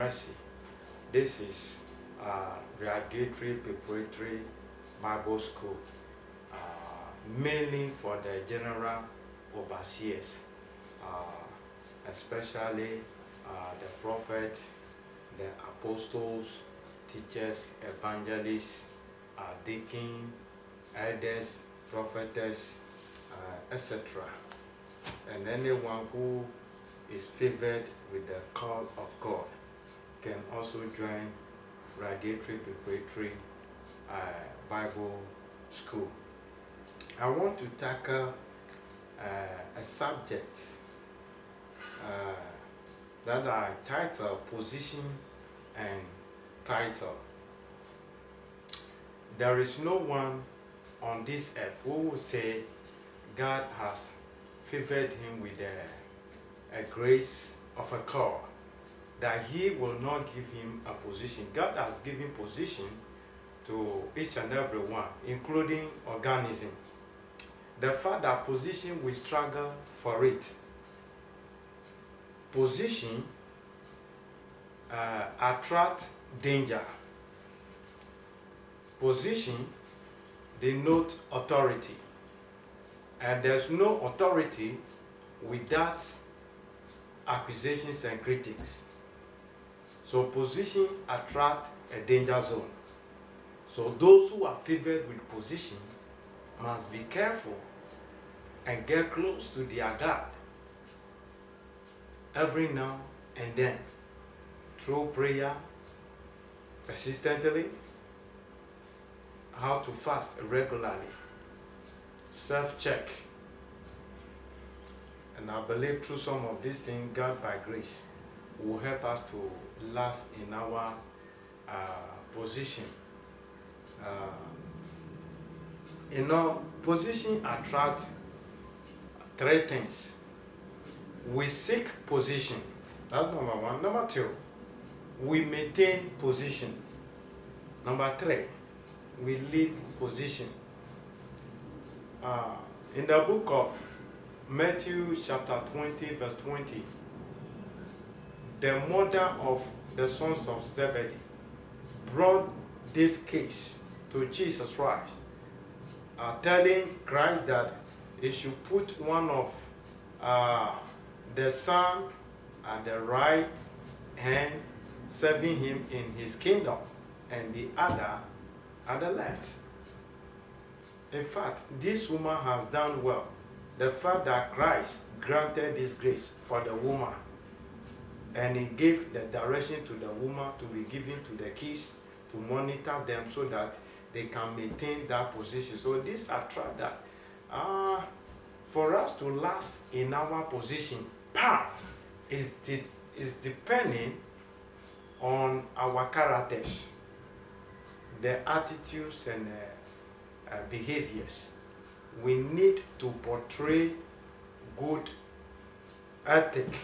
Mercy. This is Radiatory Preparatory Bible School, mainly for the general overseers, especially the prophet, the apostles, teachers, evangelists, deacon, elders, prophetess, etc. And anyone who is favored with the call of God can also join Radiatory Preparatory Bible School. I want to tackle a subject that I title Position and Title. There is no one on this earth who will say God has favored him with a grace of a call, that he will not give him a position. God has given position to each and every one, including organism. The fact that position, we struggle for it. Position attract danger. Position denote authority. And there's no authority without accusations and critics. So position attract a danger zone. So those who are favored with position must be careful and get close to their God every now and then through prayer, persistently, how to fast regularly, self-check. And I believe through some of these things, God by grace will help us to last in our position. Position attracts three things. We seek position. That's number one. Number two, we maintain position. Number three, we leave position. In the book of Matthew chapter 20 verse 20, the mother of the sons of Zebedee brought this case to Jesus Christ, telling Christ that he should put one of the son at the right hand, serving him in his kingdom, and the other at the left. In fact, this woman has done well. The fact that Christ granted this grace for the woman, and he gave the direction to the woman to be given to the keys to monitor them so that they can maintain that position. So this attract that for us to last in our position, part is depending on our characters, the attitudes and behaviors. We need to portray good ethic.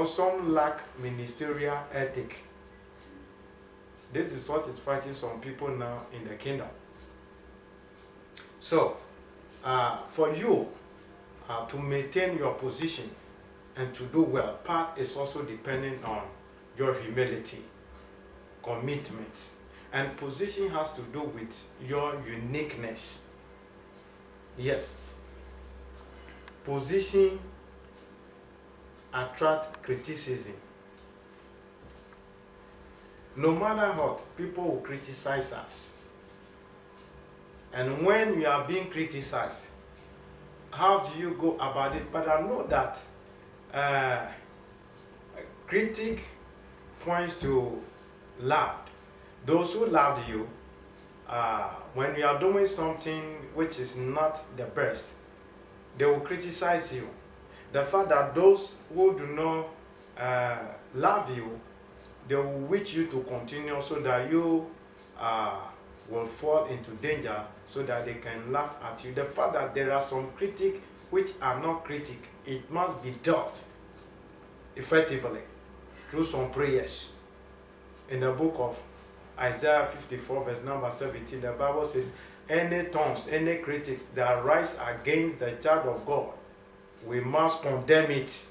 Some lack ministerial ethic. This is what is fighting some people now in the kingdom. So, for you to maintain your position and to do well, part is also depending on your humility, commitment, and position has to do with your uniqueness. Yes, position attract criticism. No matter what, people will criticize us. And when we are being criticized, how do you go about it? But I know that critic points to love. Those who loved you, when you are doing something which is not the best, they will criticize you. The fact that those who do not love you, they will wish you to continue so that you will fall into danger so that they can laugh at you. The fact that there are some critics which are not critics, it must be dealt effectively through some prayers. In the book of Isaiah 54 verse number 17, the Bible says, any tongues, any critics that rise against the child of God, we must condemn it.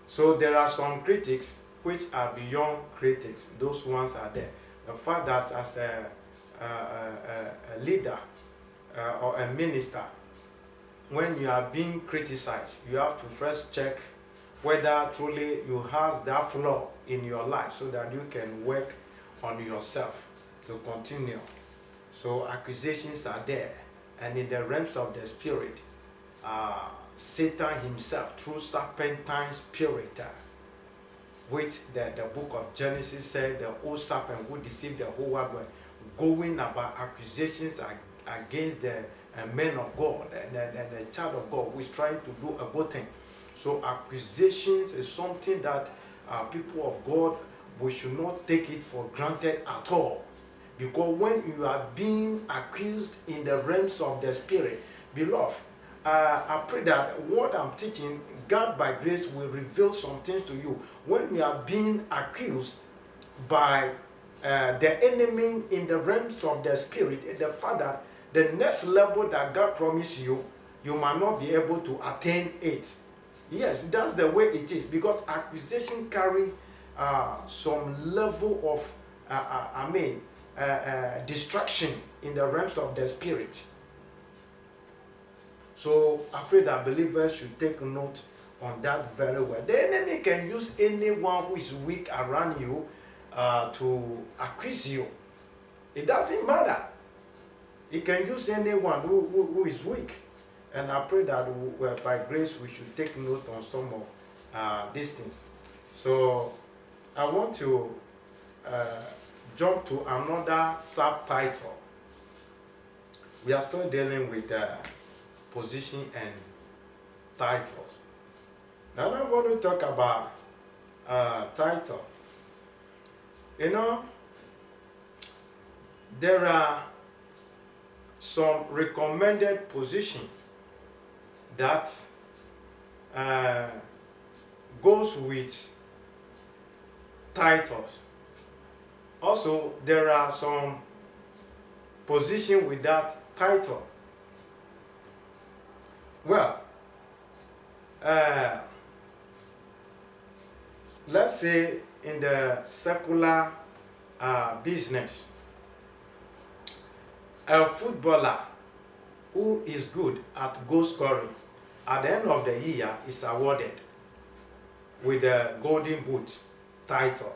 So there are some critics which are beyond critics. Those ones are there. The fact that as a leader or a minister, when you are being criticized, you have to first check whether truly you have that flaw in your life so that you can work on yourself to continue. So accusations are there, and in the realms of the spirit, Satan himself, through serpentine spirit, which the book of Genesis said, the old serpent who deceived the whole world, going about accusations against the men of God and the child of God who is trying to do a good thing. So accusations is something that people of God, we should not take it for granted at all. Because when you are being accused in the realms of the spirit, beloved, I pray that what I'm teaching, God by grace will reveal some things to you. When you are being accused by the enemy in the realms of the spirit, the fact that the next level that God promised you, you might not be able to attain it. Yes, that's the way it is, because accusation carries some level of, distraction in the realms of the spirit. So I pray that believers should take note on that very well. The enemy can use anyone who is weak around you to accuse you. It doesn't matter. He can use anyone who is weak. And I pray that by grace we should take note on some of these things. So I want to jump to another subtitle. We are still dealing with position and titles. Now I want to talk about title. You know, there are some recommended position that goes with titles. Also, there are some position with that title. Well, let's say in the secular business, a footballer who is good at goal scoring at the end of the year is awarded with the Golden Boot title.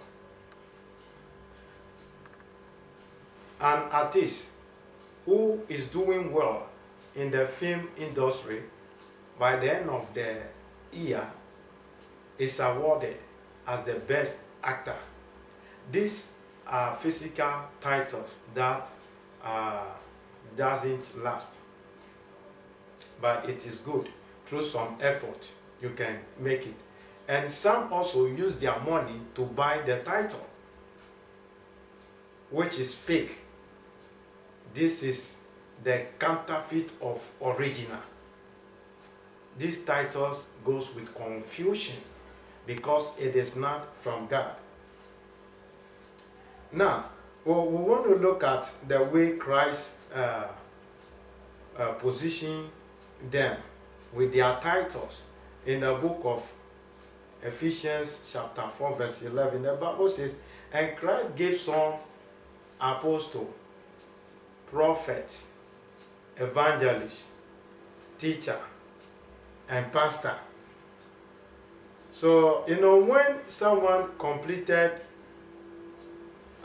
An artist who is doing well in the film industry, by the end of the year, is awarded as the best actor. These are physical titles that doesn't last, but it is good. Through some effort, you can make it. And some also use their money to buy the title, which is fake. This is the counterfeit of original. These titles goes with confusion because it is not from God. Now, we want to look at the way Christ positioned them with their titles in the book of Ephesians chapter 4 verse 11. The Bible says, and Christ gave some apostles, prophets, evangelists, teacher, and pastor. So, you know, when someone completed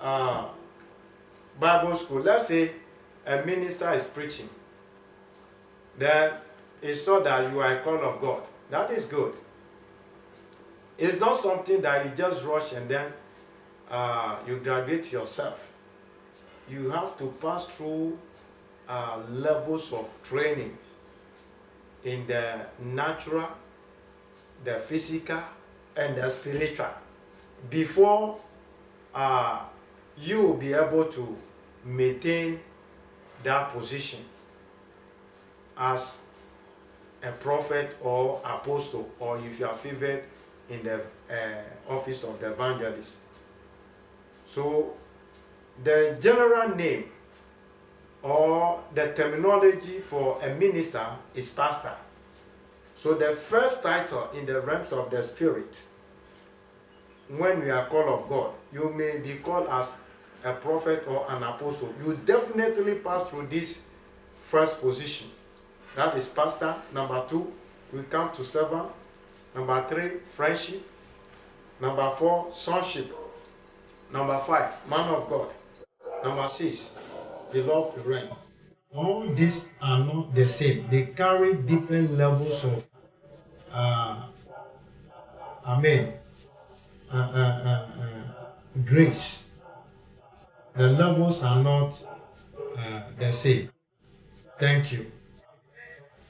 Bible school, let's say a minister is preaching, then it's so that you are a call of God. That is good. It's not something that you just rush and then you graduate yourself. You have to pass through levels of training in the natural, the physical, and the spiritual before you will be able to maintain that position as a prophet or apostle, or if you are favored in the office of the evangelist. So the general name or the terminology for a minister is pastor. So the first title in the realms of the spirit when you are called of God, you may be called as a prophet or an apostle. You definitely pass through this first position. That is pastor. Number 2, we come to servant. Number 3, friendship. Number 4, sonship. Number 5, man of God. Number 6, beloved friend. All these are not the same. They carry different levels of amen, grace. The levels are not the same. Thank you.